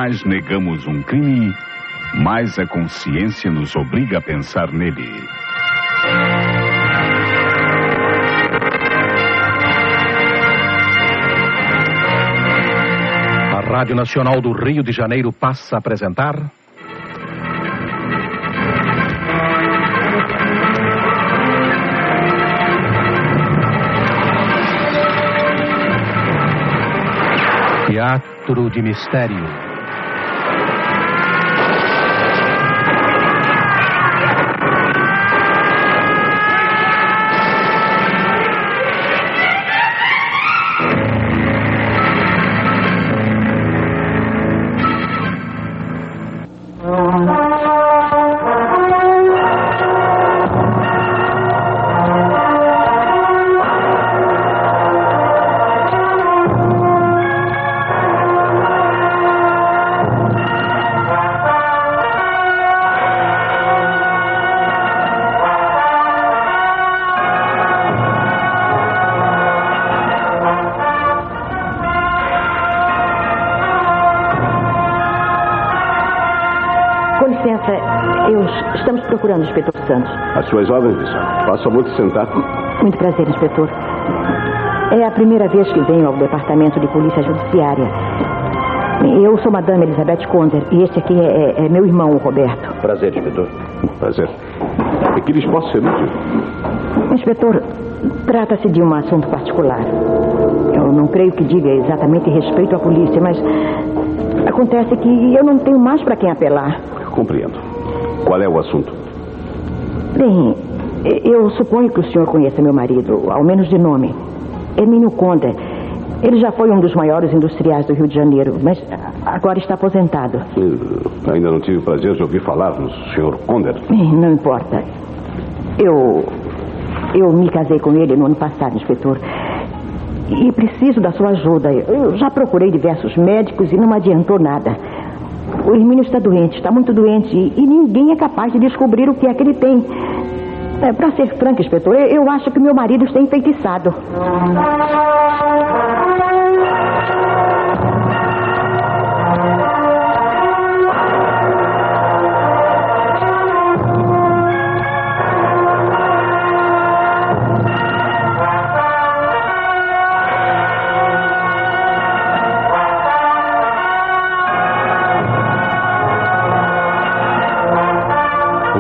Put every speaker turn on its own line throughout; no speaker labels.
mais negamos um crime, mais a consciência nos obriga a pensar nele.
A Rádio Nacional do Rio de Janeiro passa a apresentar... Teatro de Mistério.
Estamos procurando o inspetor Santos.
As suas ordens, senhor. Faça o favor de sentar.
Muito prazer, inspetor. É a primeira vez que venho ao departamento de polícia judiciária. Eu sou Madame Elizabeth Conder e este aqui é meu irmão, o Roberto.
Prazer, inspetor. Prazer. E que lhes posso ser útil?
Inspetor, trata-se de um assunto particular. Eu não creio que diga exatamente respeito à polícia, mas acontece que eu não tenho mais para quem apelar.
Compreendo. Qual é o assunto?
Bem, eu suponho que o senhor conheça meu marido, ao menos de nome. Hermínio Conder. Ele já foi um dos maiores industriais do Rio de Janeiro, mas agora está aposentado.
Ainda não tive o prazer de ouvir falar do senhor Conder.
Não importa. Eu me casei com ele no ano passado, inspetor. E preciso da sua ajuda. Eu já procurei diversos médicos e não adiantou nada. O Hermínio está doente, está muito doente, e ninguém é capaz de descobrir o que é que ele tem. Para ser franco, inspetor, eu acho que meu marido está enfeitiçado.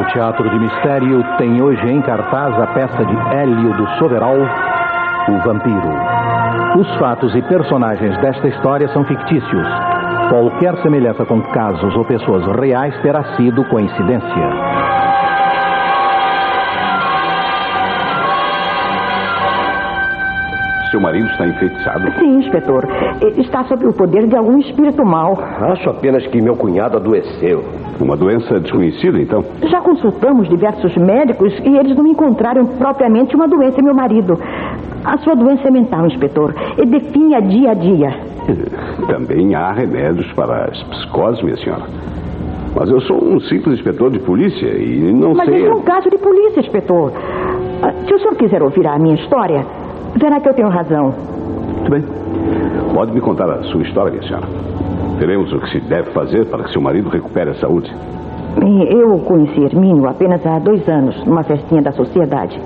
O Teatro de Mistério tem hoje em cartaz a peça de Hélio do Soberal, O Vampiro. Os fatos e personagens desta história são fictícios. Qualquer semelhança com casos ou pessoas reais terá sido coincidência.
Seu marido está enfeitiçado?
Sim, inspetor. Está sob o poder de algum espírito mau.
Acho apenas que meu cunhado adoeceu.
Uma doença desconhecida, então?
Já consultamos diversos médicos e eles não encontraram propriamente uma doença em meu marido. A sua doença é mental, inspetor, e define-a dia a dia.
Também há remédios para as psicoses, minha senhora. Mas eu sou um simples inspetor de polícia e não sei...
Mas isso é um caso de polícia, inspetor. Se o senhor quiser ouvir a minha história, verá que eu tenho razão.
Muito bem. Pode me contar a sua história, minha senhora. Veremos o que se deve fazer para que seu marido recupere a saúde.
Eu conheci Hermínio apenas há 2 anos, numa festinha da sociedade.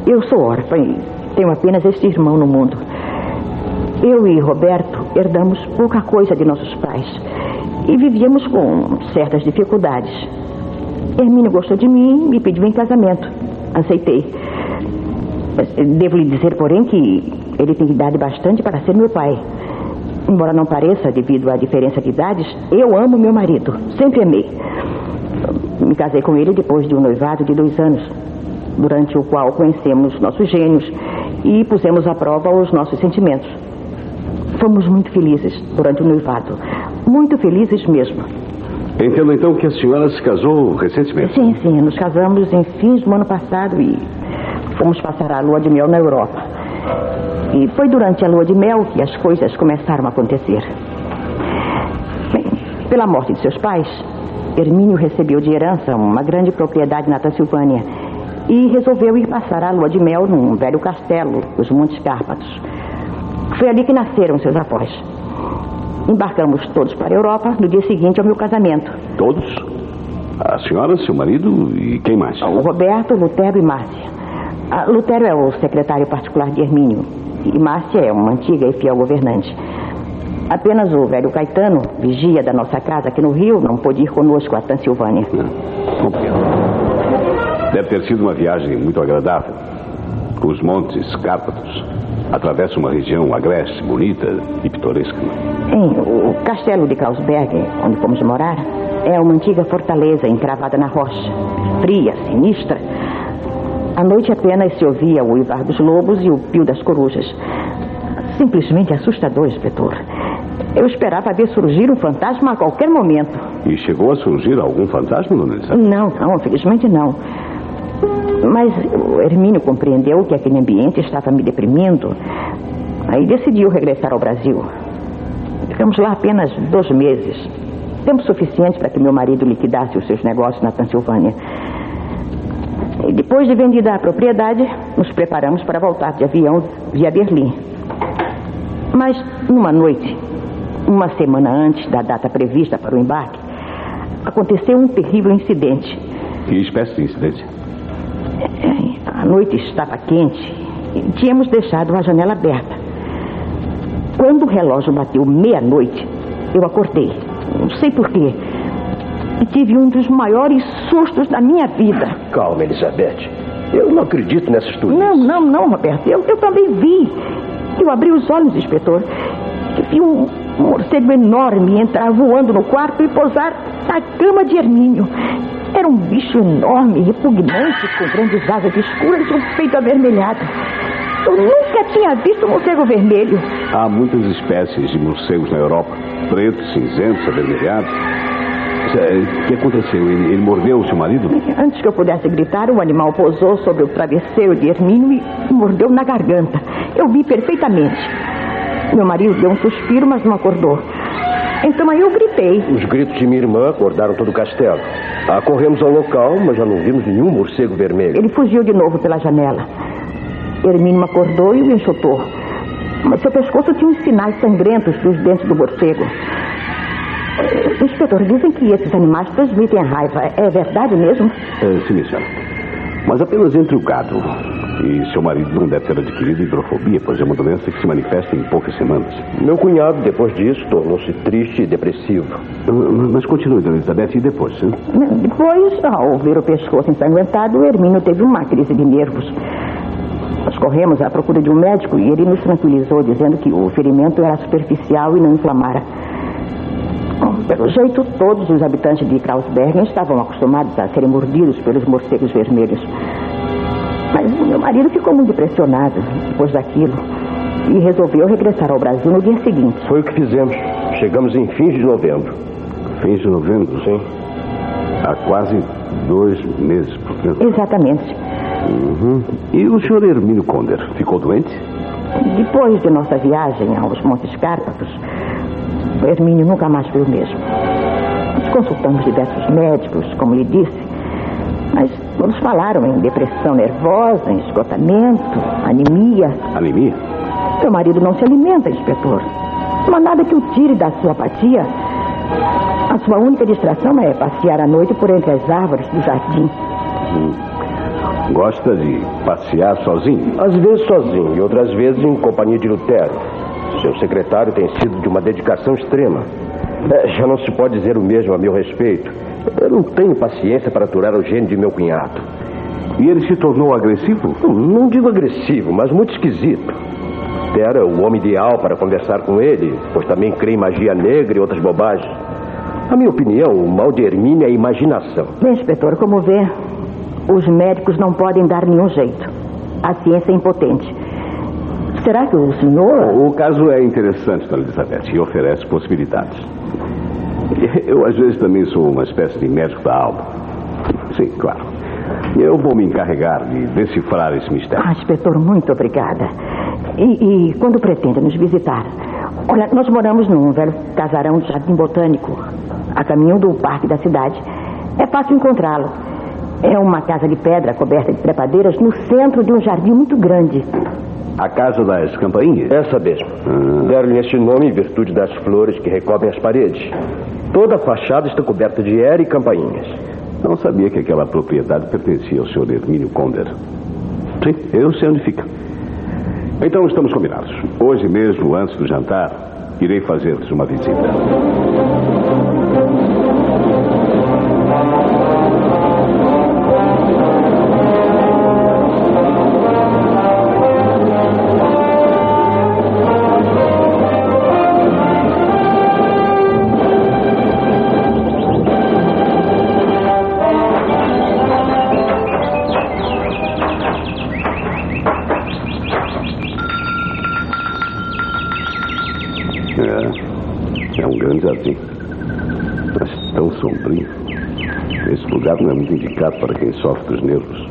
Eu sou órfã e tenho apenas este irmão no mundo. Eu e Roberto herdamos pouca coisa de nossos pais e vivíamos com certas dificuldades. Hermínio gostou de mim e me pediu em casamento. Aceitei. Devo lhe dizer, porém, que ele tem idade bastante para ser meu pai. Embora não pareça, devido à diferença de idades, eu amo meu marido. Sempre amei. Me casei com ele depois de um noivado de 2 anos, durante o qual conhecemos nossos gênios e pusemos à prova os nossos sentimentos. Fomos muito felizes durante o noivado. Muito felizes mesmo.
Entendo, então, que a senhora se casou recentemente?
Sim. Nos casamos em fins do ano passado e fomos passar a lua de mel na Europa. E foi durante a lua de mel que as coisas começaram a acontecer. Bem, pela morte de seus pais, Hermínio recebeu de herança uma grande propriedade na Transilvânia e resolveu ir passar a lua de mel num velho castelo, os Montes Cárpatos. Foi ali que nasceram seus avós. Embarcamos todos para a Europa no dia seguinte ao meu casamento.
Todos? A senhora, seu marido e quem mais?
O Roberto, Lutero e Márcia. Lutero é o secretário particular de Hermínio e Márcia é uma antiga e fiel governante. Apenas o velho Caetano, vigia da nossa casa aqui no Rio, não pôde ir conosco a Transilvânia.
Compreendo. Deve ter sido uma viagem muito agradável. Os montes Cárpatos atravessam uma região agreste, bonita e pitoresca.
O castelo de Carlsberg, onde fomos morar, é uma antiga fortaleza encravada na rocha, fria, sinistra. À noite apenas se ouvia o uivar dos lobos e o pio das corujas. Simplesmente assustador, inspetor. Eu esperava ver surgir um fantasma a qualquer momento.
E chegou a surgir algum fantasma, dona Elizabeth?
Não, felizmente não. Mas o Hermínio compreendeu que aquele ambiente estava me deprimindo. Aí decidiu regressar ao Brasil. Ficamos lá apenas 2 meses. Tempo suficiente para que meu marido liquidasse os seus negócios na Transilvânia. E depois de vendida a propriedade, nos preparamos para voltar de avião via Berlim. Mas, numa noite, uma semana antes da data prevista para o embarque, aconteceu um terrível incidente.
Que espécie de incidente?
A noite estava quente e tínhamos deixado a janela aberta. Quando o relógio bateu meia-noite, eu acordei. Não sei porquê. E tive um dos maiores sustos da minha vida.
Calma, Elizabeth. Eu não acredito nessas tuas.
Não, Roberto. Eu também vi. Eu abri os olhos, inspetor, e vi um morcego enorme entrar voando no quarto e pousar na cama de Hermínio. Era um bicho enorme, repugnante, com grandes asas escuras e um peito avermelhado. Eu nunca tinha visto um morcego vermelho.
Há muitas espécies de morcegos na Europa. Pretos, cinzentos, avermelhados. O que aconteceu? Ele mordeu o seu marido?
Antes que eu pudesse gritar, o animal pousou sobre o travesseiro de Hermínio e mordeu na garganta. Eu vi perfeitamente. Meu marido deu um suspiro, mas não acordou. Então aí eu gritei.
Os gritos de minha irmã acordaram todo o castelo. Corremos ao local, mas já não vimos nenhum morcego vermelho.
Ele fugiu de novo pela janela. Hermínio me acordou e o enxotou. Mas seu pescoço tinha uns sinais sangrentos dos dentes do morcego. Inspetor, dizem que esses animais transmitem a raiva. É verdade mesmo?
Sim, senhora. Mas apenas entre o gado. E seu marido não deve ter adquirido hidrofobia, pois é uma doença que se manifesta em poucas semanas.
Meu cunhado, depois disso, tornou-se triste e depressivo.
Mas continue, dona Elizabeth, e depois? Hein?
Depois, ao ver o pescoço ensanguentado, o Hermínio teve uma crise de nervos. Nós corremos à procura de um médico e ele nos tranquilizou, dizendo que o ferimento era superficial e não inflamara. Pelo jeito, todos os habitantes de Carlsberg estavam acostumados a serem mordidos pelos morcegos vermelhos. Mas meu marido ficou muito impressionado depois daquilo e resolveu regressar ao Brasil no dia seguinte.
Foi o que fizemos. Chegamos em fins de novembro.
Fins de novembro?
Sim.
Há quase 2 meses, portanto.
Exatamente.
E o senhor Hermínio Conder ficou doente?
Depois de nossa viagem aos Montes Cárpatos, o Hermínio nunca mais foi o mesmo. Nós consultamos diversos médicos, como lhe disse, mas todos falaram em depressão nervosa, em esgotamento, anemia.
Anemia?
Seu marido não se alimenta, inspetor. Não há nada que o tire da sua apatia. A sua única distração é passear à noite por entre as árvores do jardim.
Gosta de passear sozinho?
Às vezes sozinho e outras vezes em companhia de Lutero. Seu secretário tem sido de uma dedicação extrema. Já não se pode dizer o mesmo a meu respeito. Eu não tenho paciência para aturar o gênio de meu cunhado.
E ele se tornou agressivo?
Não digo agressivo, mas muito esquisito. Lutero é o homem ideal para conversar com ele, pois também crê em magia negra e outras bobagens. Na minha opinião, o mal de Hermínio é a imaginação.
Bem, inspetor, como vê, os médicos não podem dar nenhum jeito. A ciência é impotente. Será que o senhor...
O caso é interessante, dona Elizabeth, e oferece possibilidades. Eu, às vezes, também sou uma espécie de médico da alma. Sim, claro. Eu vou me encarregar de decifrar esse mistério.
Inspetor, muito obrigada. E quando pretende nos visitar? Olha, nós moramos num velho casarão de jardim botânico, a caminho do parque da cidade. É fácil encontrá-lo. É uma casa de pedra coberta de trepadeiras no centro de um jardim muito grande.
A Casa das Campainhas?
Essa mesmo. Deram-lhe esse nome em virtude das flores que recobrem as paredes. Toda a fachada está coberta de era e campainhas.
Não sabia que aquela propriedade pertencia ao Sr. Hermínio Conder. Sim, eu sei onde fica. Então estamos combinados. Hoje mesmo, antes do jantar, irei fazer-lhes uma visita. É um grande jardim, mas tão sombrio. Esse lugar não é muito indicado para quem sofre dos nervos.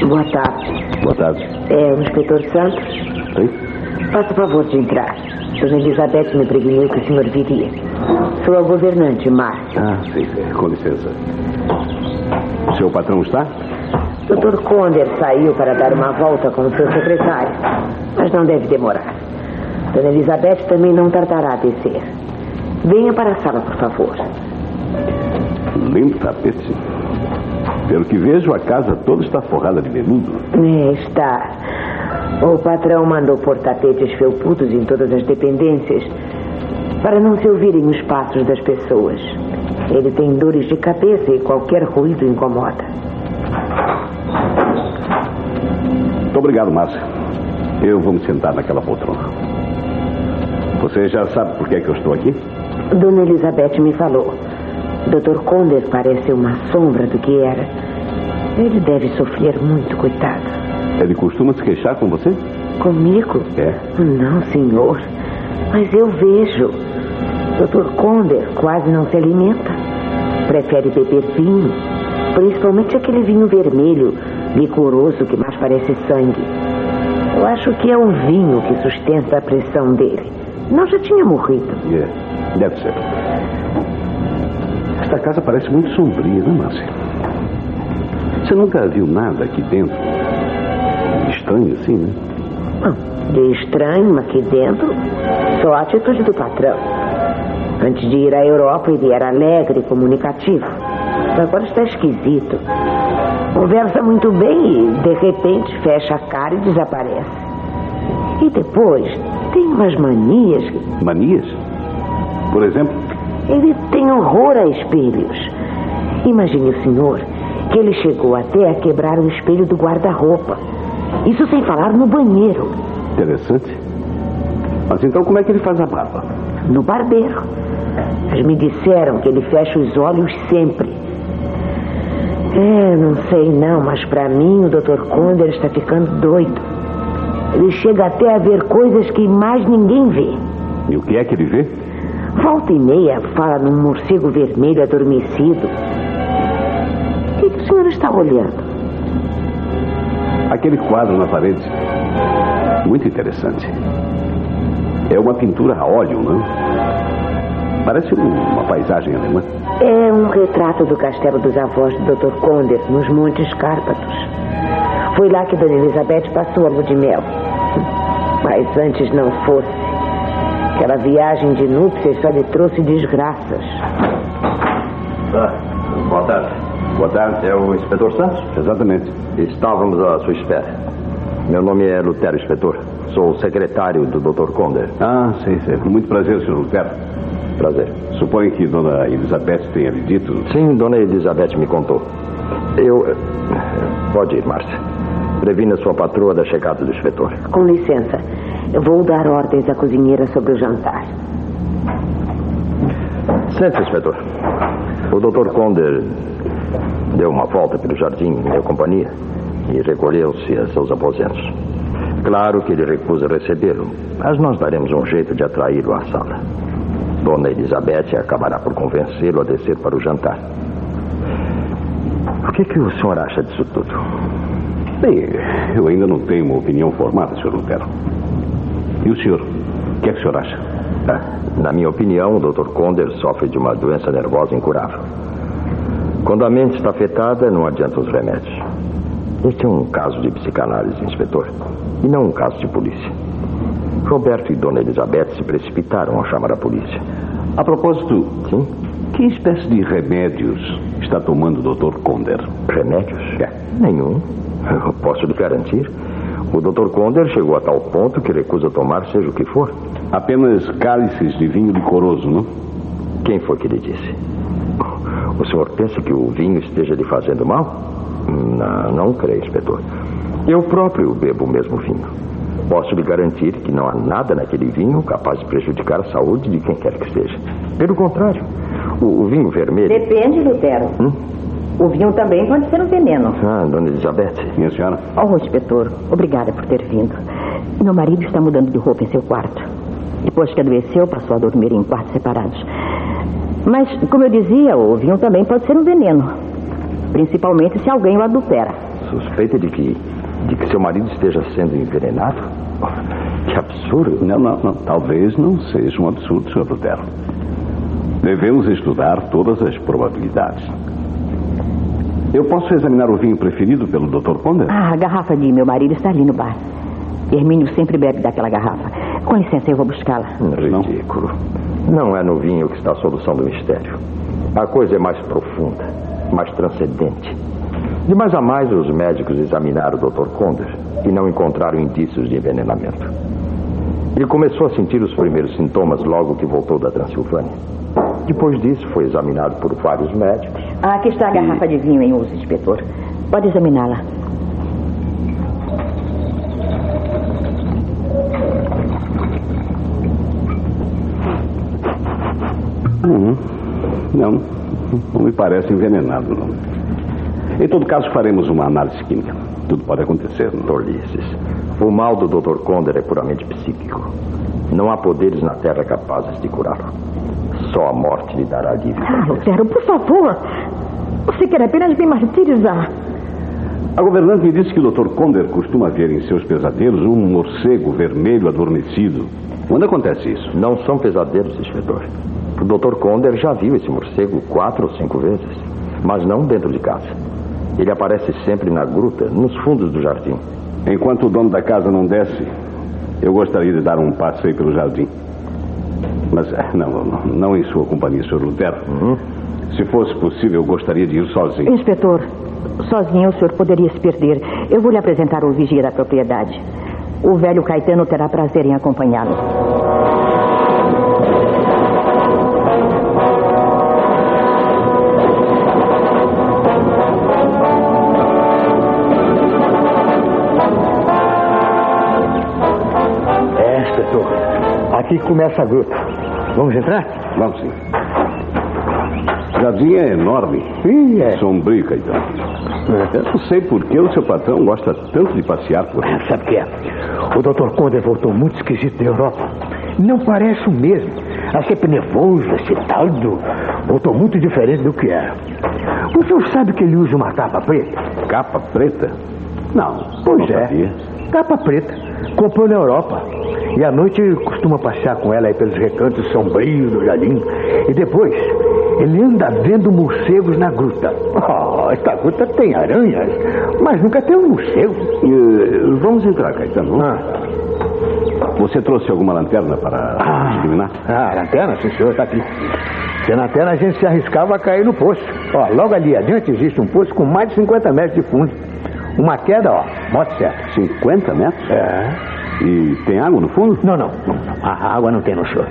Boa tarde.
Boa tarde.
É o inspetor Santos?
Sim?
Faça o favor de entrar. Dona Elizabeth me preveniu que o senhor viria. Sou a governante, Márcia.
Ah, sim. Com licença. O seu patrão está?
Dr. Conder saiu para dar uma volta com o seu secretário, mas não deve demorar. Dona Elizabeth também não tardará a descer. Venha para a sala, por favor.
Lindo tapete. Pelo que vejo, a casa toda está forrada de veludo.
Está. O patrão mandou pôr tapetes felpudos em todas as dependências para não se ouvirem os passos das pessoas. Ele tem dores de cabeça e qualquer ruído incomoda.
Muito obrigado, Márcia. Eu vou me sentar naquela poltrona. Você já sabe por que é que eu estou aqui?
Dona Elizabeth me falou. Dr. Conder parece uma sombra do que era. Ele deve sofrer muito, coitado.
Ele costuma se queixar com você?
Comigo?
É.
Não, senhor. Mas eu vejo. Dr. Conder quase não se alimenta. Prefere beber vinho. Principalmente aquele vinho vermelho, licoroso, que mais parece sangue. Eu acho que é o vinho que sustenta a pressão dele. Não já tinha morrido.
É, deve ser. Esta casa parece muito sombria, não, Márcia? Você nunca viu nada aqui dentro? Estranho assim, né?
De estranho aqui dentro, só a atitude do patrão. Antes de ir à Europa, ele era alegre e comunicativo. Agora está esquisito. Conversa muito bem e, de repente, fecha a cara e desaparece. E depois, tem umas manias.
Manias? Por exemplo?
Ele tem horror a espelhos. Imagine o senhor que ele chegou até a quebrar o espelho do guarda-roupa. Isso sem falar no banheiro.
Interessante. Mas então como é que ele faz a barba?
No barbeiro. Mas me disseram que ele fecha os olhos sempre. Não sei não, mas pra mim o Dr. Conder está ficando doido. Ele chega até a ver coisas que mais ninguém vê.
E o que é que ele vê?
Volta e meia fala num morcego vermelho adormecido. O que o senhor está olhando?
Aquele quadro na parede. Muito interessante. É uma pintura a óleo, não? Parece uma paisagem alemã.
É um retrato do castelo dos avós do Dr. Conder, nos Montes Cárpatos. Foi lá que Dona Elizabeth passou a lua de mel. Mas antes não fosse. Aquela viagem de núpcias só lhe trouxe desgraças.
Boa tarde.
Boa tarde.
É o inspetor Santos?
Exatamente.
Estávamos à sua espera. Meu nome é Lutero, inspetor. Sou o secretário do Dr. Conder.
Ah, sim. Muito prazer, Sr. Lutero.
Prazer.
Suponho que Dona Elizabeth tenha lhe dito...
Sim, Dona Elizabeth me contou. Pode ir, Márcia. Previna sua patroa da chegada do inspetor.
Com licença. Eu vou dar ordens à cozinheira sobre o jantar.
Sente-se, inspetor. O Dr. Conder deu uma volta pelo jardim em minha companhia e recolheu-se a seus aposentos. Claro que ele recusa recebê-lo, mas nós daremos um jeito de atraí-lo à sala. Dona Elizabeth acabará por convencê-lo a descer para o jantar. O que o senhor acha disso tudo?
Bem, eu ainda não tenho uma opinião formada, Sr. Lutero. E o senhor? O que é que o senhor acha?
Na minha opinião, o Dr. Conder sofre de uma doença nervosa incurável. Quando a mente está afetada, não adianta os remédios. Este é um caso de psicanálise, inspetor, e não um caso de polícia. Roberto e Dona Elizabeth se precipitaram ao chamar a polícia.
A propósito,
Sim?
que espécie de remédios está tomando o Dr. Conder?
Remédios? Nenhum. Eu posso lhe garantir. O Dr. Conder chegou a tal ponto que recusa tomar seja o que for.
Apenas cálices de vinho licoroso, não?
Quem foi que lhe disse? O senhor pensa que o vinho esteja lhe fazendo mal? Não creio, inspetor. Eu próprio bebo o mesmo vinho. Posso lhe garantir que não há nada naquele vinho capaz de prejudicar a saúde de quem quer que seja. Pelo contrário, o vinho vermelho...
Depende, Lutero. O vinho também pode ser um veneno.
Dona Elizabeth.
Minha senhora?
Inspetor, obrigada por ter vindo. Meu marido está mudando de roupa em seu quarto. Depois que adoeceu, passou a dormir em quartos separados. Mas, como eu dizia, o vinho também pode ser um veneno. Principalmente se alguém o adultera.
Suspeita de que seu marido esteja sendo envenenado? Que absurdo.
Não. Talvez não seja um absurdo, Sr. Lutero. Devemos estudar todas as probabilidades. Eu posso examinar o vinho preferido pelo Dr. Conder?
A garrafa de meu marido está ali no bar. Hermínio sempre bebe daquela garrafa. Com licença, eu vou buscá-la.
Ridículo. Não é no vinho que está a solução do mistério. A coisa é mais profunda, mais transcendente. De mais a mais, os médicos examinaram o Dr. Conder e não encontraram indícios de envenenamento. Ele começou a sentir os primeiros sintomas logo que voltou da Transilvânia. Depois disso, foi examinado por vários médicos.
Aqui está a garrafa de vinho em uso, inspetor. Pode examiná-la.
Não me parece envenenado, não. Em todo caso, faremos uma análise química. Tudo pode acontecer, não?
Tolices. O mal do Dr. Conder é puramente psíquico. Não há poderes na Terra capazes de curá-lo. Só a morte lhe dará alívio.
Lutero, por favor. Você quer apenas me martirizar.
A governante me disse que o Dr. Conder costuma ver em seus pesadelos um morcego vermelho adormecido. Quando acontece isso?
Não são pesadelos, inspetor. O Dr. Conder já viu esse morcego 4 ou 5 vezes. Mas não dentro de casa. Ele aparece sempre na gruta, nos fundos do jardim.
Enquanto o dono da casa não desce, eu gostaria de dar um passeio pelo jardim. Mas não em sua companhia, Sr. Lutero. Se fosse possível, eu gostaria de ir sozinho.
Inspetor, sozinho o senhor poderia se perder. Eu vou lhe apresentar o vigia da propriedade. O velho Caetano terá prazer em acompanhá-lo.
Aqui começa a gruta. Vamos entrar?
Vamos sim. O jardim é enorme.
Sim, é.
Sombrio, Caetano. Eu não sei por que o seu patrão gosta tanto de passear por aí.
Sabe o que é? O Dr. Conder voltou muito esquisito da Europa. Não parece o mesmo. É sempre nervoso, excitado. Voltou muito diferente do que era. O senhor sabe que ele usa uma capa preta?
Capa preta? Não.
Pois
não
é.
sabia.
Capa preta. Comprou na Europa. E à noite costuma passear com ela aí pelos recantos sombrios do jardim. E depois, ele anda vendo morcegos na gruta. Esta gruta tem aranhas, mas nunca tem um morcego.
Vamos entrar, Caetano. Você trouxe alguma lanterna para iluminar?
Lanterna? Sim, senhor, está aqui. Sem lanterna a gente se arriscava a cair no poço. Logo ali adiante existe um poço com mais de 50 metros de fundo. Uma queda, moto certo.
50 metros?
É.
E tem água no fundo?
Não. A água não tem no senhor.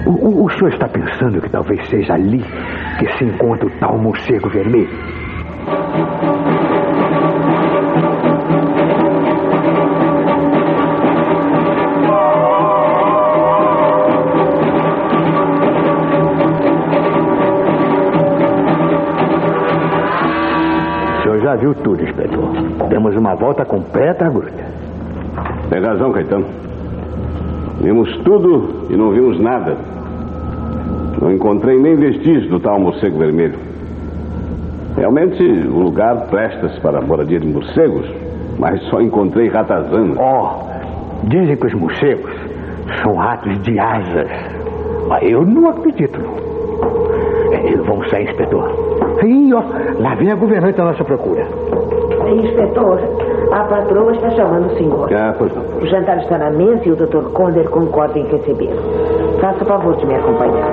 O senhor está pensando que talvez seja ali que se encontra o tal morcego vermelho? O senhor já viu tudo, inspetor. Demos uma volta completa à gruta.
Tem razão, Caetano. Vimos tudo e não vimos nada. Não encontrei nem vestígios do tal morcego vermelho. Realmente, o lugar presta-se para a moradia de morcegos, mas só encontrei ratazanas.
Dizem que os morcegos são ratos de asas. Mas eu não acredito, não. Vamos sair, inspetor. Aí, ó, lá vem a governante à nossa procura.
Inspetor, a patroa está chamando o senhor.
Pois não.
O jantar está na mesa e o Dr. Conder concorda em recebê-lo. Faça o favor de me acompanhar.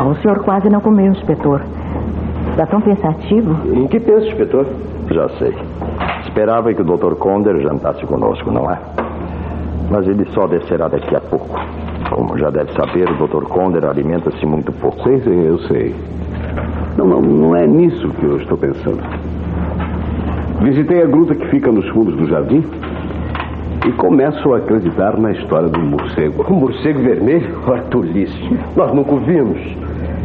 O senhor quase não comeu, inspetor. Está tão pensativo.
Em que pensa, inspetor? Já sei. Esperava que o Dr. Conder jantasse conosco, não é? Mas ele só descerá daqui a pouco. Como já deve saber, o Dr. Conder alimenta-se muito pouco.
Sim, eu sei. Não é nisso que eu estou pensando. Visitei a gruta que fica nos fundos do jardim e começo a acreditar na história do morcego.
O morcego vermelho? Ora, tolice. Nós nunca o vimos.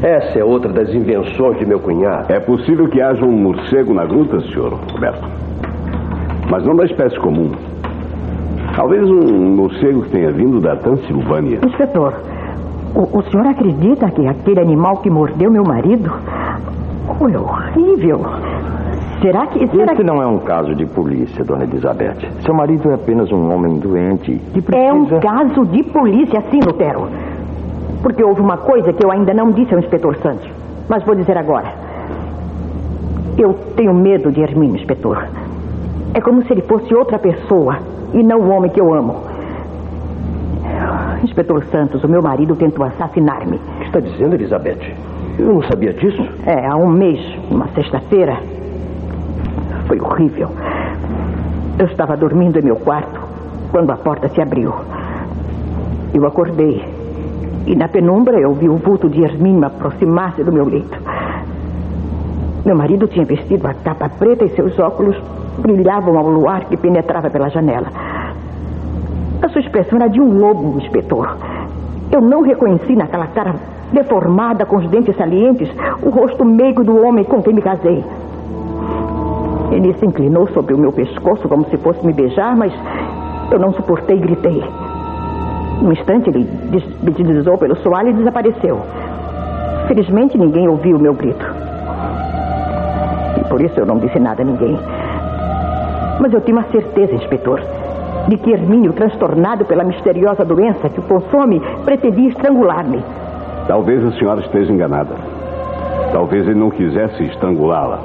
Essa é outra das invenções de meu cunhado.
É possível que haja um morcego na gruta, senhor Roberto. Mas não da espécie comum. Talvez um morcego que tenha vindo da Transilvânia.
Inspetor, o senhor acredita que aquele animal que mordeu meu marido... Oh, é horrível. Será que...
Este não é um caso de polícia, dona Elizabeth. Seu marido é apenas um homem doente que precisa...
É um caso de polícia, sim, Lutero. Porque houve uma coisa que eu ainda não disse ao inspetor Santos. Mas vou dizer agora. Eu tenho medo de Hermínio, inspetor. É como se ele fosse outra pessoa e não o homem que eu amo. Inspetor Santos, o meu marido tentou assassinar-me.
O que está dizendo, Elizabeth? Eu não sabia disso.
Há um mês, uma sexta-feira. Foi horrível. Eu estava dormindo em meu quarto quando a porta se abriu. Eu acordei. E na penumbra eu vi o vulto de Hermínio aproximar-se do meu leito. Meu marido tinha vestido a capa preta e seus óculos brilhavam ao luar que penetrava pela janela. A sua expressão era de um lobo, inspetor. Eu não reconheci naquela cara deformada, com os dentes salientes, o rosto meigo do homem com quem me casei. Ele se inclinou sobre o meu pescoço como se fosse me beijar, mas eu não suportei e gritei. Num instante, ele me deslizou pelo soalho e desapareceu. Felizmente, ninguém ouviu o meu grito. E por isso eu não disse nada a ninguém. Mas eu tinha a certeza, inspetor, de que Hermínio, transtornado pela misteriosa doença que o consome, pretendia estrangular-me.
Talvez a senhora esteja enganada. Talvez ele não quisesse estrangulá-la.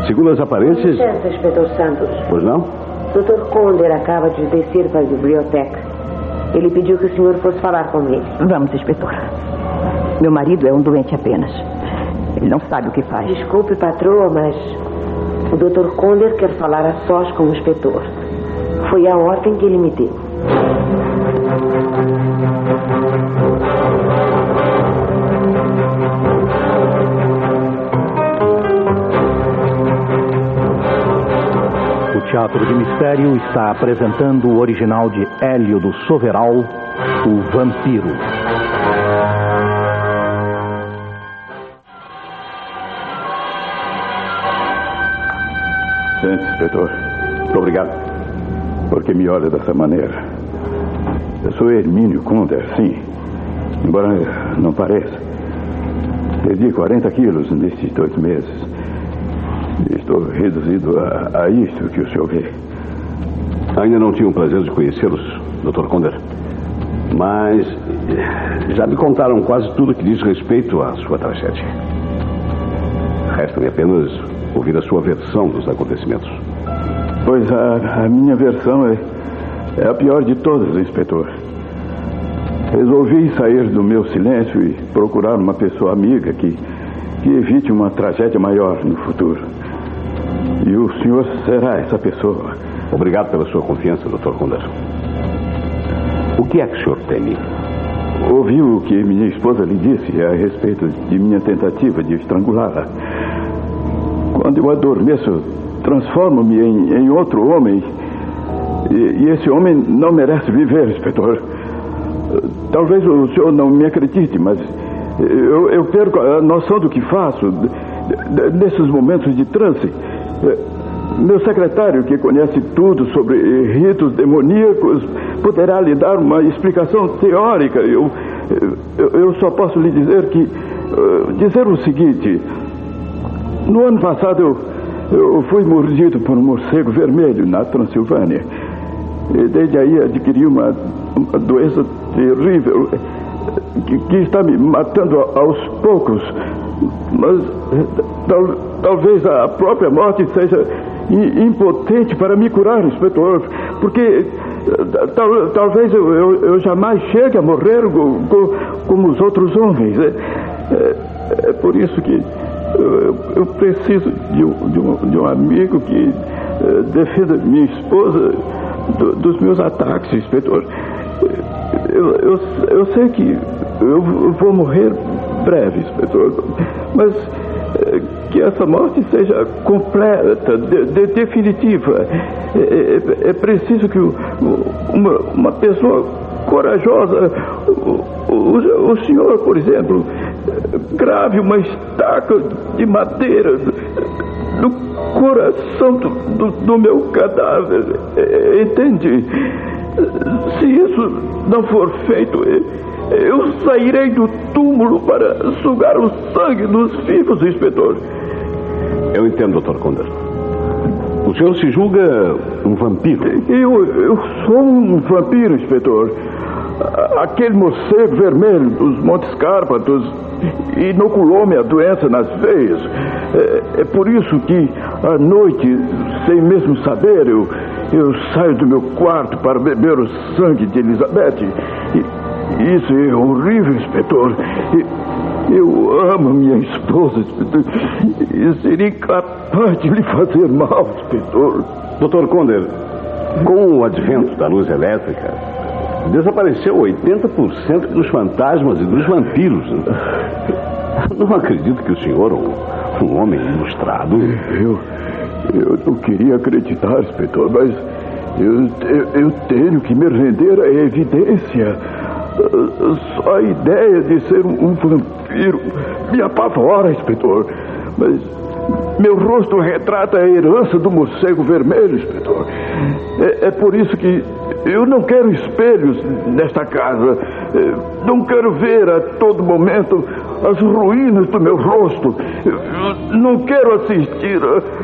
Segundo as aparências...
Licença, inspetor Santos.
Pois não?
Dr. Conder acaba de descer para a biblioteca. Ele pediu que o senhor fosse falar com ele.
Vamos, inspetor. Meu marido é um doente apenas. Ele não sabe o que faz.
Desculpe, patroa, mas o Dr. Conder quer falar a sós com o inspetor. Foi a ordem que ele me deu.
O Teatro de Mistério está apresentando o original de Hélio do Soveral, O Vampiro.
Sente, inspetor.
Muito obrigado.
Porque me olha dessa maneira. Eu sou Hermínio Conder, sim. Embora não pareça. Perdi 40 quilos nesses 2 meses. Estou reduzido a isto que o senhor vê.
Ainda não tive o prazer de conhecê-los, Dr. Conder. Mas já me contaram quase tudo que diz respeito à sua tragédia. Resta-me apenas ouvir a sua versão dos acontecimentos.
Pois a minha versão é a pior de todas, inspetor. Resolvi sair do meu silêncio e procurar uma pessoa amiga que evite uma tragédia maior no futuro. E o senhor será essa pessoa.
Obrigado pela sua confiança, Dr. Conder. O que é que o senhor teme?
Ouviu o que minha esposa lhe disse a respeito de minha tentativa de estrangulá-la. Quando eu adormeço, transformo-me em outro homem. E esse homem não merece viver, inspetor. Talvez o senhor não me acredite, mas eu perco a noção do que faço nesses momentos de transe. Meu secretário, que conhece tudo sobre ritos demoníacos, poderá lhe dar uma explicação teórica. Eu só posso lhe dizer dizer o seguinte. No ano passado, eu fui mordido por um morcego vermelho na Transilvânia. E desde aí adquiri uma doença terrível que está me matando aos poucos. Mas talvez a própria morte seja impotente para me curar, inspetor. Porque talvez eu jamais chegue a morrer como os outros homens. É por isso que eu preciso de um amigo que defenda minha esposa dos meus ataques, inspetor. Eu sei que eu vou morrer breve, inspetor, mas que essa morte seja completa, definitiva. É preciso que uma pessoa corajosa, o senhor, por exemplo, grave uma estaca de madeira no coração do meu cadáver. Entende? Se isso não for feito, eu sairei do túmulo para sugar o sangue dos vivos, inspetor.
Eu entendo, Dr. Conder. O senhor se julga um vampiro?
Eu sou um vampiro, inspetor. Aquele morcego vermelho dos Montes Cárpatos inoculou-me a doença nas veias. É por isso que, à noite, sem mesmo saber, eu saio do meu quarto para beber o sangue de Elizabeth. Isso é horrível, inspetor. Eu amo minha esposa, inspetor. E seria incapaz de lhe fazer mal, inspetor.
Dr. Conder, com o advento da luz elétrica, desapareceu 80% dos fantasmas e dos vampiros. Não acredito que o senhor, um homem ilustrado...
Eu não queria acreditar, inspetor, mas eu tenho que me render à evidência. Só a ideia de ser um vampiro me apavora, inspetor. Mas meu rosto retrata a herança do morcego vermelho, inspetor. É por isso que eu não quero espelhos nesta casa. Não quero ver a todo momento as ruínas do meu rosto. Eu não quero assistir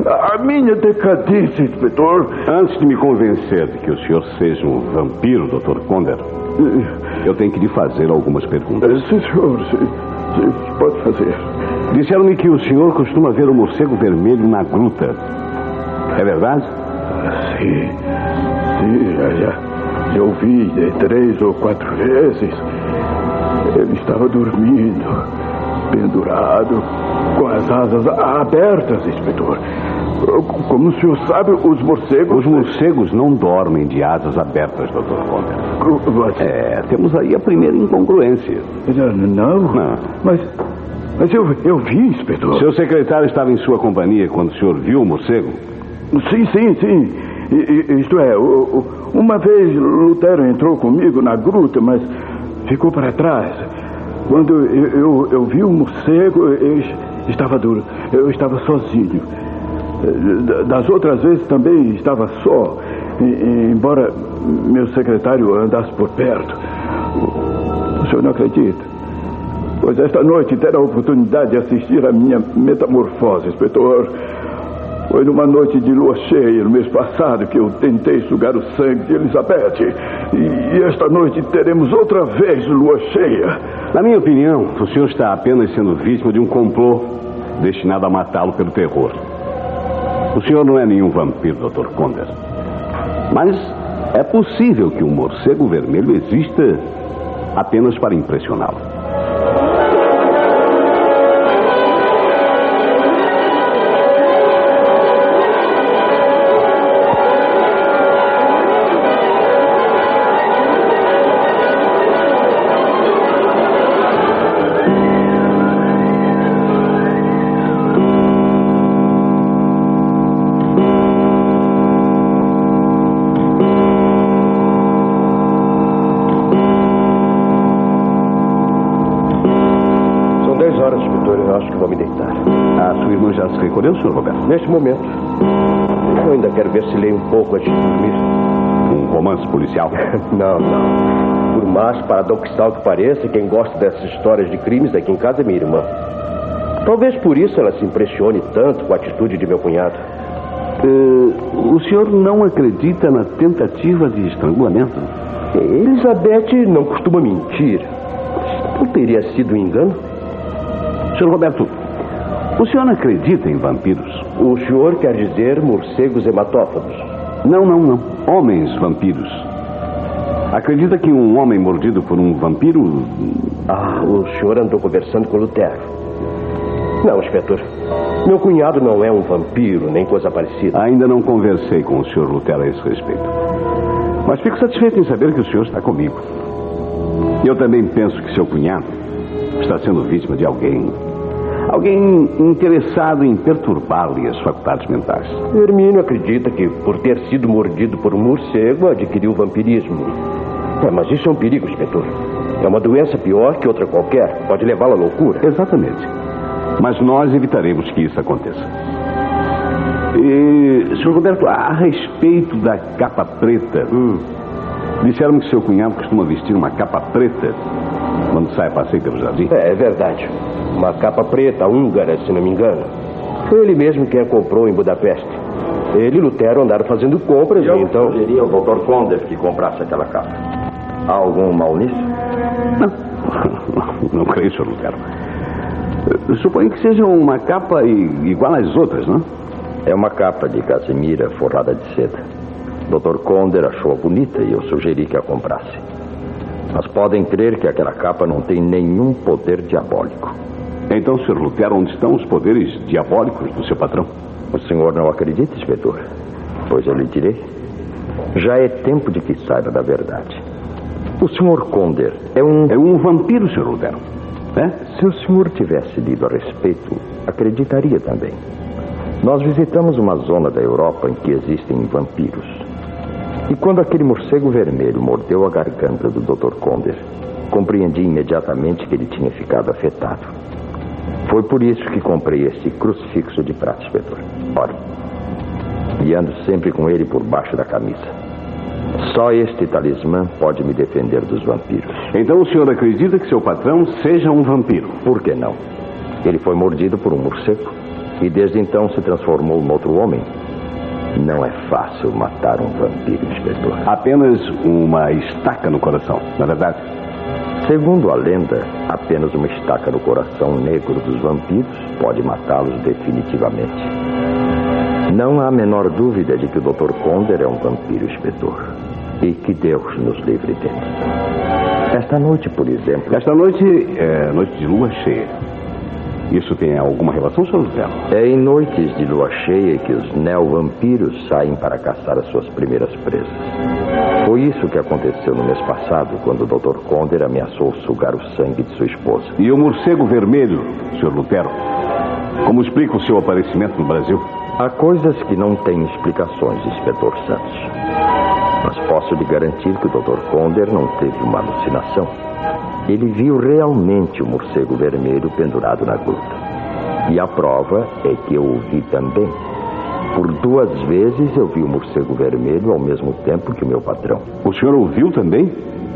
à minha decadência, inspetor.
Antes de me convencer de que o senhor seja um vampiro, Dr. Conder, eu tenho que lhe fazer algumas perguntas.
Sim, senhor. Sim, pode fazer.
Disseram-me que o senhor costuma ver o morcego vermelho na gruta. É verdade?
Sim. Já ouvi 3 ou 4 vezes. Ele estava dormindo, pendurado, com as asas abertas, inspetor. Como o senhor sabe, os morcegos...
Os morcegos não dormem de asas abertas, Dr. Conder. Temos aí a primeira incongruência.
Não. Mas eu vi, inspetor.
Seu secretário estava em sua companhia quando o senhor viu o morcego?
Sim. Isto é, uma vez Lutero entrou comigo na gruta, mas ficou para trás. Quando eu vi o morcego, eu estava sozinho. Das outras vezes também estava só, embora meu secretário andasse por perto. O senhor não acredita? Pois esta noite terá a oportunidade de assistir à minha metamorfose, inspetor. Foi numa noite de lua cheia, no mês passado, que eu tentei sugar o sangue de Elizabeth. E esta noite teremos outra vez lua cheia.
Na minha opinião, o senhor está apenas sendo vítima de um complô destinado a matá-lo pelo terror. O senhor não é nenhum vampiro, Dr. Conder. Mas é possível que um morcego vermelho exista apenas para impressioná-lo.
Eu acho que vou me deitar.
A sua irmã já se recolheu, Sr. Roberto?
Neste momento. Eu ainda quero ver se leio um pouco antes de dormir.
Um romance policial?
Não. Por mais paradoxal que pareça, quem gosta dessas histórias de crimes aqui em casa é minha irmã. Talvez por isso ela se impressione tanto com a atitude de meu cunhado.
O senhor não acredita na tentativa de estrangulamento?
Elizabeth não costuma mentir. Não teria sido um engano?
Senhor Roberto, o senhor não acredita em vampiros?
O senhor quer dizer morcegos hematófagos?
Não. Homens vampiros. Acredita que um homem mordido por um vampiro...
O senhor andou conversando com Lutero. Não, inspetor. Meu cunhado não é um vampiro, nem coisa parecida.
Ainda não conversei com o senhor Lutero a esse respeito. Mas fico satisfeito em saber que o senhor está comigo. Eu também penso que seu cunhado está sendo vítima de alguém interessado em perturbar-lhe as faculdades mentais.
Hermínio acredita que, por ter sido mordido por um morcego, adquiriu vampirismo. Mas isso é um perigo, inspetor. É uma doença pior que outra qualquer. Pode levá-lo à loucura.
Exatamente. Mas nós evitaremos que isso aconteça. E, Sr. Roberto, a respeito da capa preta, disseram que seu cunhado costuma vestir uma capa preta quando sai a passeio pelo jardim.
É verdade. Uma capa preta húngara, se não me engano. Foi ele mesmo quem a comprou em Budapeste. Ele e Lutero andaram fazendo compras e então...
Eu sugeriria ao Dr. Conder que comprasse aquela capa. Há algum mal nisso?
Não creio, Sr. Lutero. Suponho que seja uma capa igual às outras, não?
É uma capa de casimira forrada de seda. Dr. Conder achou-a bonita e eu sugeri que a comprasse. Mas podem crer que aquela capa não tem nenhum poder diabólico.
Então, Sr. Lutero, onde estão os poderes diabólicos do seu patrão?
O senhor não acredita, inspetor? Pois eu lhe direi. Já é tempo de que saiba da verdade. O Sr. Conder é um
vampiro, Sr. Lutero. É?
Se o senhor tivesse lido a respeito, acreditaria também. Nós visitamos uma zona da Europa em que existem vampiros. E quando aquele morcego vermelho mordeu a garganta do Dr. Conder, compreendi imediatamente que ele tinha ficado afetado. Foi por isso que comprei esse crucifixo de prata, inspetor. Olha, e ando sempre com ele por baixo da camisa. Só este talismã pode me defender dos vampiros.
Então o senhor acredita que seu patrão seja um vampiro?
Por que não? Ele foi mordido por um morcego e desde então se transformou em outro homem. Não é fácil matar um vampiro, inspetor.
Apenas uma estaca no coração, na verdade?
Segundo a lenda, apenas uma estaca no coração negro dos vampiros pode matá-los definitivamente. Não há a menor dúvida de que o Dr. Conder é um vampiro, inspetor. E que Deus nos livre dele. Esta noite, por exemplo...
Esta noite é noite de lua cheia. Isso tem alguma relação, Sr. Lutero?
É em noites de lua cheia que os neo-vampiros saem para caçar as suas primeiras presas. Foi isso que aconteceu no mês passado, quando o Dr. Conder ameaçou sugar o sangue de sua esposa.
E o morcego vermelho, Sr. Lutero? Como explica o seu aparecimento no Brasil?
Há coisas que não têm explicações, inspetor Santos. Mas posso lhe garantir que o Dr. Conder não teve uma alucinação. Ele viu realmente o morcego vermelho pendurado na gruta. E a prova é que eu o vi também. Por 2 vezes eu vi o morcego vermelho ao mesmo tempo que o meu patrão.
O senhor o viu também?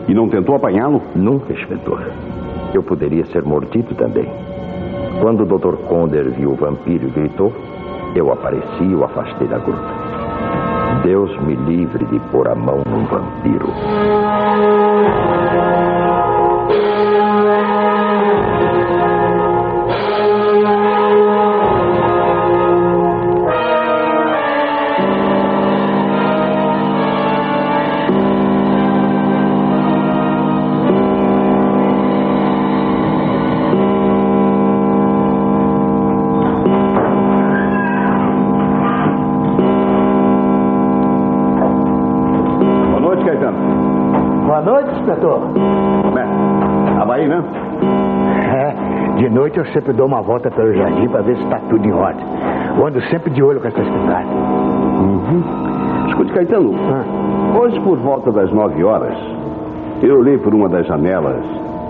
E não tentou apanhá-lo?
Nunca, inspetor. Eu poderia ser mordido também. Quando o Dr. Conder viu o vampiro e gritou, eu apareci e o afastei da gruta. Deus me livre de pôr a mão num vampiro.
Havaí, né?
De noite eu sempre dou uma volta pelo jardim para ver se está tudo em ordem. Eu ando sempre de olho com essa espingarda.
Escute, Caetano, hoje por volta das 9 horas, eu olhei por uma das janelas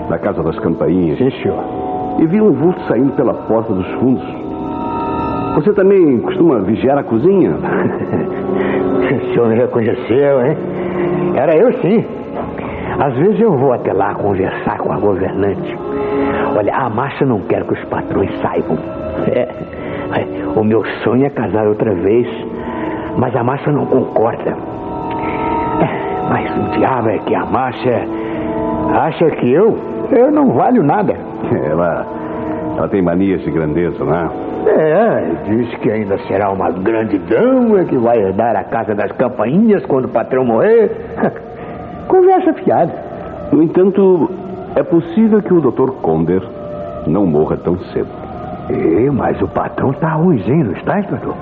da Casa das Campainhas.
Sim, senhor.
E vi um vulto saindo pela porta dos fundos. Você também costuma vigiar a cozinha?
O senhor me reconheceu, hein? Era eu, sim. Às vezes eu vou até lá conversar com a governante. Olha, a Márcia não quer que os patrões saibam. O meu sonho é casar outra vez, mas a Márcia não concorda. Mas o diabo é que a Márcia acha que eu não valho nada.
Ela tem manias de grandeza, não é?
Diz que ainda será uma grande dama que vai herdar a casa das campainhas quando o patrão morrer. Conversa fiada.
No entanto, é possível que o Dr. Conder não morra tão cedo.
Mas o patrão está ruimzinho, não está, inspetor?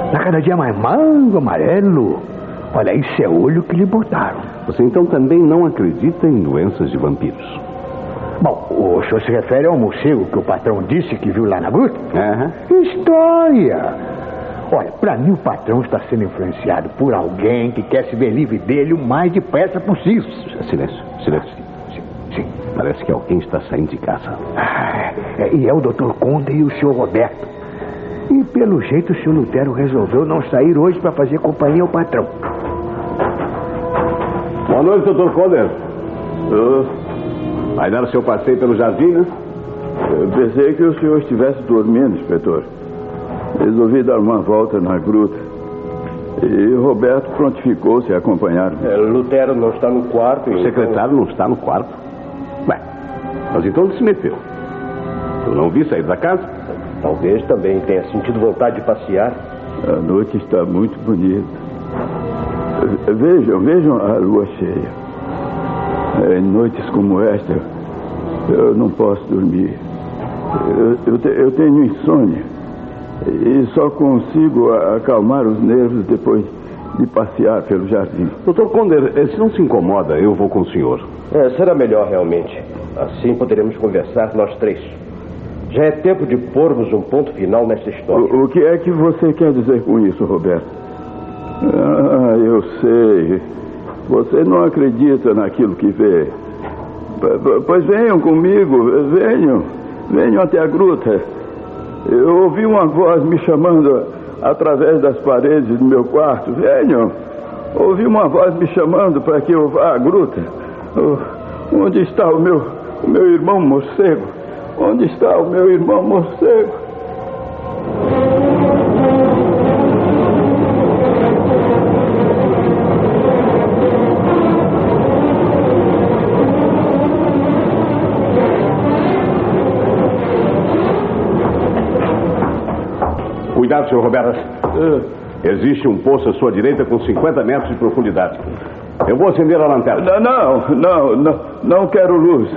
Está cada dia mais magro, amarelo. Olha, isso é olho que lhe botaram.
Você então também não acredita em doenças de vampiros?
Bom, o senhor se refere ao morcego que o patrão disse que viu lá na gruta? História! Olha, pra mim o patrão está sendo influenciado por alguém que quer se ver livre dele o mais depressa possível.
Silêncio.
Sim.
Parece que alguém está saindo de casa.
E é o Dr. Conde e o senhor Roberto. E pelo jeito o senhor Lutero resolveu não sair hoje para fazer companhia ao patrão.
Boa noite, Dr. Conder. Vai dar o seu passeio pelo jardim, né?
Eu pensei que o senhor estivesse dormindo, inspetor. Resolvi dar uma volta na gruta. E Roberto prontificou-se a acompanhar-me.
Lutero não está no quarto.
O secretário não está no quarto? Mas então ele se meteu. Eu não vi sair da casa.
Talvez também tenha sentido vontade de passear.
A noite está muito bonita. Vejam a lua cheia. Em noites como esta, eu não posso dormir. Eu tenho insônia. E só consigo acalmar os nervos depois de passear pelo jardim.
Dr. Conder, se não se incomoda, eu vou com o senhor.
Será melhor, realmente. Assim poderemos conversar nós três. Já é tempo de pormos um ponto final nessa história.
O que é que você quer dizer com isso, Roberto? Eu sei. Você não acredita naquilo que vê. Pois venham comigo, venham até a gruta. Eu ouvi uma voz me chamando através das paredes do meu quarto. Venham. Ouvi uma voz me chamando para que eu vá à gruta. Onde está o meu irmão morcego? Onde está o meu irmão morcego?
Cuidado, senhor Roberto. Existe um poço à sua direita com 50 metros de profundidade. Eu vou acender a lanterna.
Não quero luz.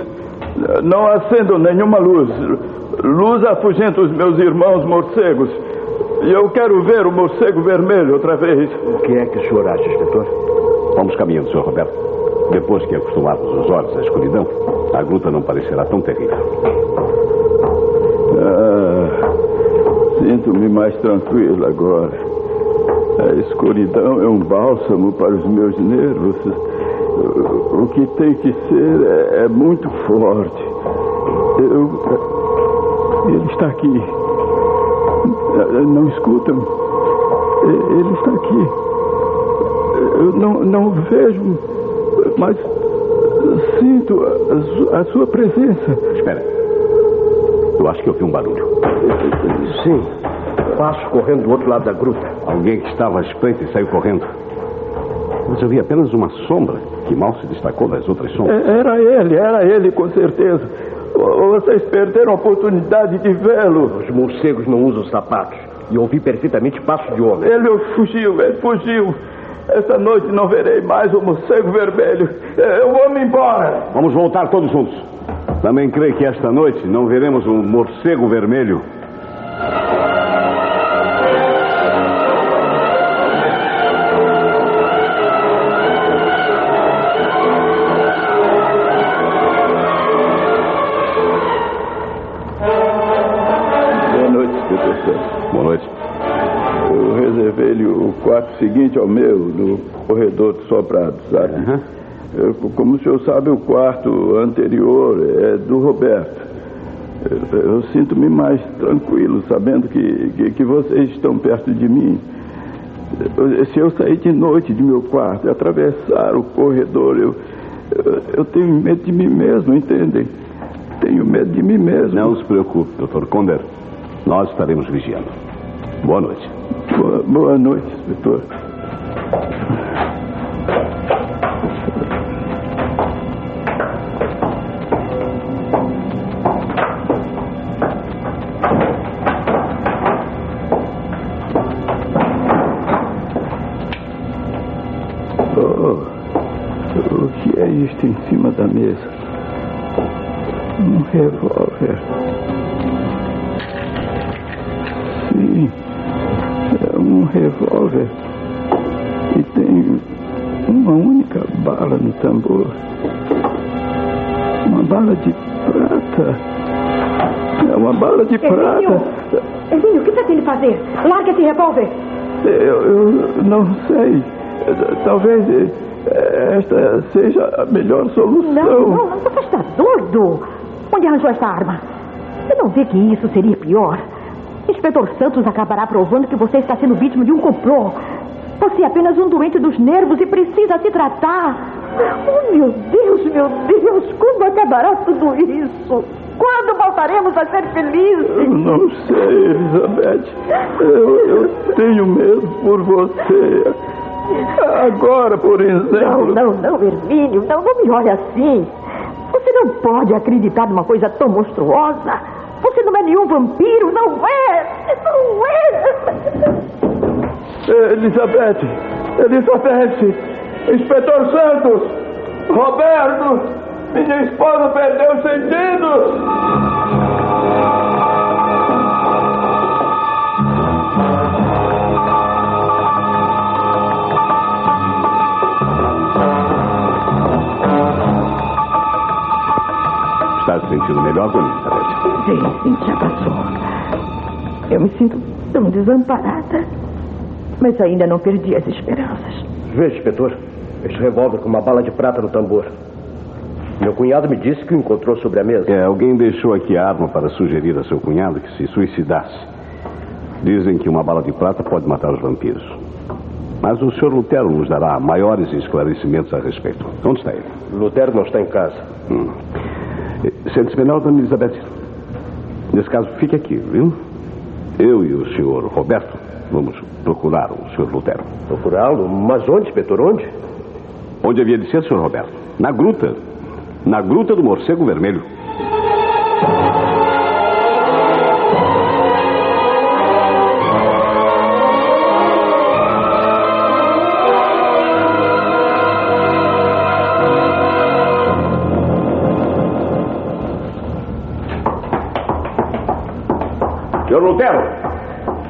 Não acendo nenhuma luz. Luz afugenta os meus irmãos morcegos. E eu quero ver o morcego vermelho outra vez.
O que é que o senhor acha, inspetor?
Vamos caminhando, senhor Roberto. Depois que acostumarmos os olhos à escuridão, a gruta não parecerá tão terrível.
Sinto-me mais tranquilo agora. A escuridão é um bálsamo para os meus nervos. O que tem que ser é muito forte. Ele está aqui. Não escutam? Ele está aqui. Eu não vejo, mas sinto a sua presença.
Espera. Eu acho que ouvi um barulho.
Sim. Passo correndo do outro lado da gruta.
Alguém que estava à espreita e saiu correndo. Mas eu vi apenas uma sombra que mal se destacou das outras sombras.
Era ele, com certeza. Vocês perderam a oportunidade de vê-lo.
Os morcegos não usam sapatos. E ouvi perfeitamente passo de homem.
Ele fugiu. Esta noite não verei mais o morcego vermelho. Eu vou-me embora.
Vamos voltar todos juntos. Também creio que esta noite não veremos um morcego vermelho.
Boa noite, inspetor.
Boa noite.
Eu reservei-lhe o quarto seguinte ao meu, no corredor do sobrado, sabe? Como o senhor sabe, o quarto anterior é do Roberto. Eu sinto-me mais tranquilo sabendo que vocês estão perto de mim. Se eu sair de noite de meu quarto e atravessar o corredor, eu tenho medo de mim mesmo, entendem? Tenho medo de mim mesmo.
Não se preocupe, Dr. Conder. Nós estaremos vigiando. Boa noite.
Boa noite, inspetor. O que é isto em cima da mesa? Um revólver. Sim, é um revólver. E tem uma única bala no tambor. Uma bala de prata. É uma bala de prata.
Elinho, o que está querendo fazer? Larga esse revólver.
Eu não sei. Talvez esta seja a melhor solução.
Não, você está doido. Onde arranjou essa arma? Você não vê que isso seria pior? Inspetor Santos acabará provando que você está sendo vítima de um complô. Você é apenas um doente dos nervos e precisa se tratar. Oh, meu Deus, quando acabará tudo isso? Quando voltaremos a ser felizes?
Eu não sei, Elizabeth. Eu tenho medo por você. Agora, por exemplo...
Não, Hermínio, não me olhe assim. Você não pode acreditar numa coisa tão monstruosa. Você não é nenhum vampiro, não é!
Elizabeth! Inspetor Santos! Roberto! Minha esposa perdeu os sentidos!
Está se sentindo melhor, dona Elizabeth?
Sim, já passou. Eu me sinto tão desamparada, mas ainda não perdi as esperanças.
Veja, inspetor, este revólver com uma bala de prata no tambor. Meu cunhado me disse que o encontrou sobre a mesa.
Alguém deixou aqui a arma para sugerir a seu cunhado que se suicidasse. Dizem que uma bala de prata pode matar os vampiros. Mas o Sr. Lutero nos dará maiores esclarecimentos a respeito. Onde está ele?
Lutero não está em casa.
Sente-se melhor, dona Elizabeth? Nesse caso, fique aqui, viu? Eu e o Sr. Roberto vamos procurar o Sr. Lutero.
Procurá-lo? Mas onde, inspetor? Onde?
Onde havia de ser, Sr. Roberto? Na gruta. Na gruta do Morcego Vermelho.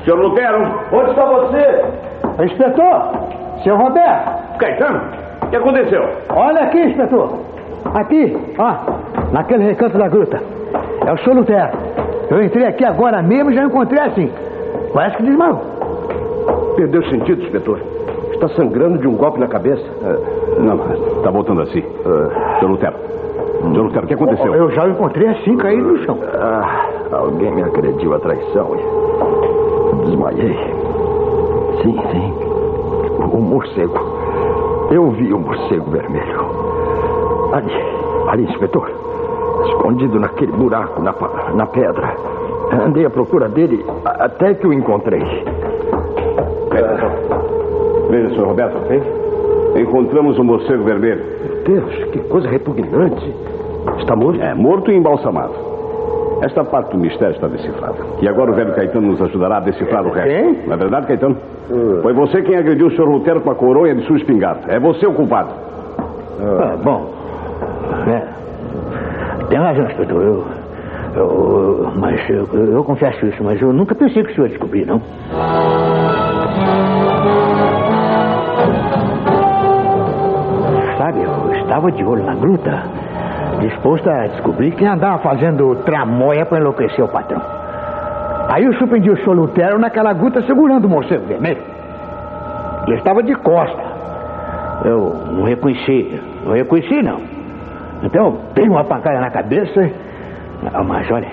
Senhor Lutero!
Onde está você? Inspetor! Seu Roberto!
Caetano, o que aconteceu?
Olha aqui, inspetor! Aqui, ó, naquele recanto da gruta. É o senhor Lutero. Eu entrei aqui agora mesmo e já encontrei assim. Parece que desmaiou.
Perdeu os sentidos, inspetor. Está sangrando de um golpe na cabeça.
Não, está voltando assim. Senhor Lutero. Senhor Lutero, o que aconteceu?
Eu já o encontrei assim, caído no chão.
Alguém me agrediu a traição e desmaiei. Sim. O morcego. Eu vi o morcego vermelho. Ali, inspetor. Escondido naquele buraco na pedra. Andei à procura dele até que o encontrei.
Veja, Sr. Roberto, encontramos o morcego vermelho.
Meu Deus, que coisa repugnante. Está morto?
Morto e embalsamado. Esta parte do mistério está decifrada. E agora o velho Caetano nos ajudará a decifrar o resto.
Quem?
Não é verdade, Caetano? Foi você quem agrediu o Sr. Lutero com a coronha de sua espingarda. É você o culpado.
Bom. Tem razão, inspetor. Eu confesso isso, mas eu nunca pensei que o senhor ia descobrir, não. Sabe, eu estava de olho na gruta, disposto a descobrir quem andava fazendo tramóia para enlouquecer o patrão. Aí eu surpreendi o senhor Lutero naquela gruta segurando o morcego vermelho. Ele estava de costa. Eu não reconheci, não. Então eu dei uma pancada na cabeça. Mas olha,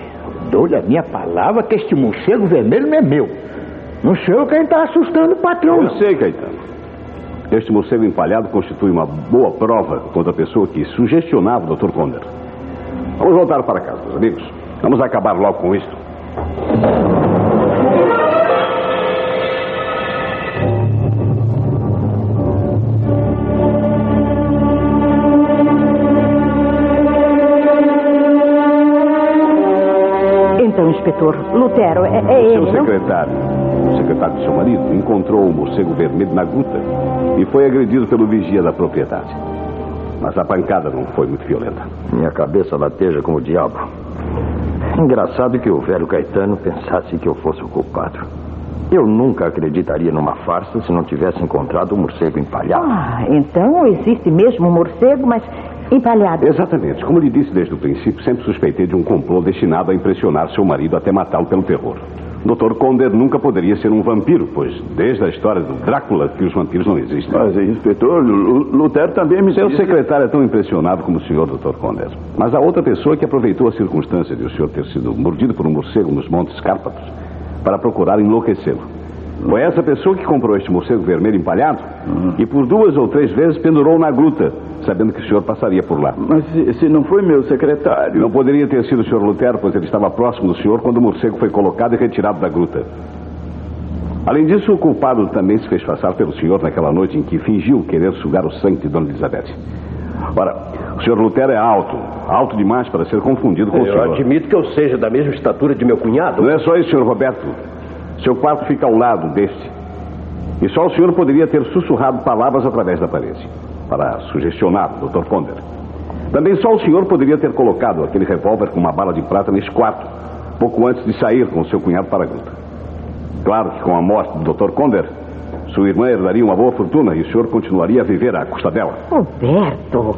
Dou-lhe a minha palavra que este morcego vermelho não é meu. Não sou eu quem está assustando o patrão.
Eu sei, Caetano. Este morcego empalhado constitui uma boa prova contra a pessoa que sugestionava o Dr. Conder. Vamos voltar para casa, meus amigos. Vamos acabar logo com isto.
Então, inspetor, Lutero, é ele,
Seu secretário, o secretário do seu marido, encontrou o morcego vermelho na gruta e foi agredido pelo vigia da propriedade. Mas a pancada não foi muito violenta.
Minha cabeça lateja como o diabo. Engraçado que o velho Caetano pensasse que eu fosse o culpado. Eu nunca acreditaria numa farsa se não tivesse encontrado o morcego empalhado.
Ah, então existe mesmo um morcego, mas empalhado.
Exatamente. Como lhe disse desde o princípio, sempre suspeitei de um complô destinado a impressionar seu marido até matá-lo pelo terror. Dr. Conder nunca poderia ser um vampiro, pois desde a história do Drácula que os vampiros não existem.
Mas, inspetor, Lutero também me...
Seu secretário é tão impressionado como o senhor, Dr. Conder. Mas há outra pessoa que aproveitou a circunstância de o senhor ter sido mordido por um morcego nos Montes Cárpatos para procurar enlouquecê-lo. Foi essa pessoa que comprou este morcego vermelho empalhado e por 2 ou 3 vezes pendurou na gruta, sabendo que o senhor passaria por lá.
Mas se não foi meu secretário...
Não poderia ter sido o senhor Lutero, pois ele estava próximo do senhor quando o morcego foi colocado e retirado da gruta. Além disso, o culpado também se fez passar pelo senhor naquela noite em que fingiu querer sugar o sangue de Dona Elizabeth. Ora, o senhor Lutero é alto demais para ser confundido com o senhor.
Eu admito que eu seja da mesma estatura de meu cunhado.
Não é só isso, senhor Roberto. Seu quarto fica ao lado deste. E só o senhor poderia ter sussurrado palavras através da parede para sugestionar o Dr. Conder. Também só o senhor poderia ter colocado aquele revólver com uma bala de prata neste quarto, pouco antes de sair com o seu cunhado para a gruta. Claro que com a morte do Dr. Conder, sua irmã herdaria uma boa fortuna e o senhor continuaria a viver à custa dela.
Roberto,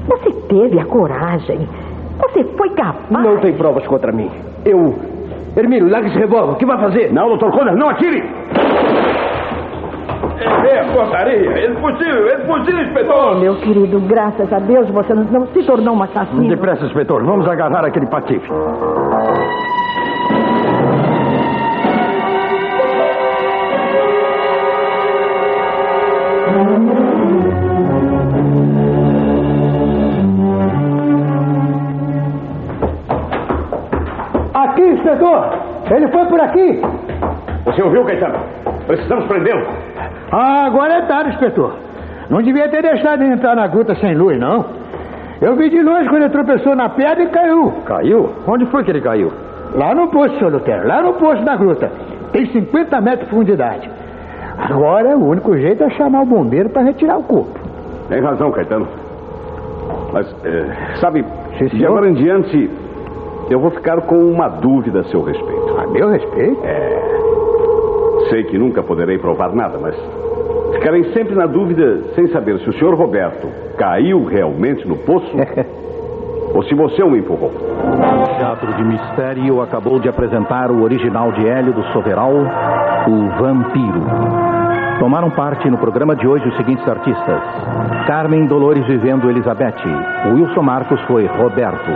você teve a coragem. Você foi capaz.
Não tem provas contra mim. Hermínio, larga esse revólver. O que vai fazer?
Não, Dr. Conder, não atire!
É portaria. Ele fugiu, inspetor.
Oh, meu querido, graças a Deus você não se tornou um assassino.
Depressa, inspetor. Vamos agarrar aquele patife. Aqui, inspetor! Ele foi por aqui!
Você ouviu, Caetano? Precisamos prendê-lo.
Ah, agora é tarde, inspetor. Não devia ter deixado ele entrar na gruta sem luz, não. Eu vi de longe quando ele tropeçou na pedra e caiu.
Caiu? Onde foi que ele caiu?
Lá no poço, senhor Lutero. Lá no poço da gruta. Tem 50 metros de profundidade. Agora, o único jeito é chamar o bombeiro para retirar o corpo.
Tem razão, Caetano. Mas, sabe,
Sim,
de
senhor.
agora em diante, eu vou ficar com uma dúvida a seu respeito.
A meu respeito?
Sei que nunca poderei provar nada, mas ficarei sempre na dúvida sem saber se o senhor Roberto caiu realmente no poço ou se você o empurrou.
O Teatro de Mistério acabou de apresentar o original de Hélio do Soveral, O Vampiro. Tomaram parte no programa de hoje os seguintes artistas: Carmen Dolores vivendo Elizabeth, Wilson Marcos foi Roberto,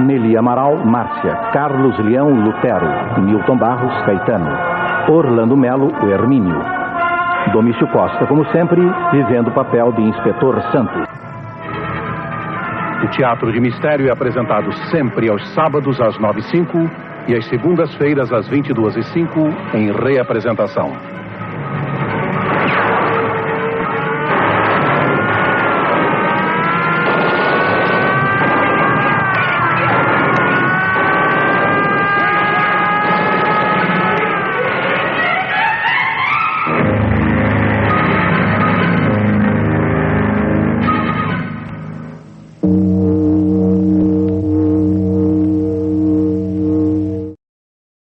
Nelly Amaral, Márcia, Carlos Leão, Lutero, Milton Barros, Caetano, Orlando Melo, o Hermínio, Domício Costa, como sempre, vivendo o papel de Inspetor Santos. O Teatro de Mistério é apresentado sempre aos sábados às 9h05 e às segundas-feiras às 22h05 em reapresentação.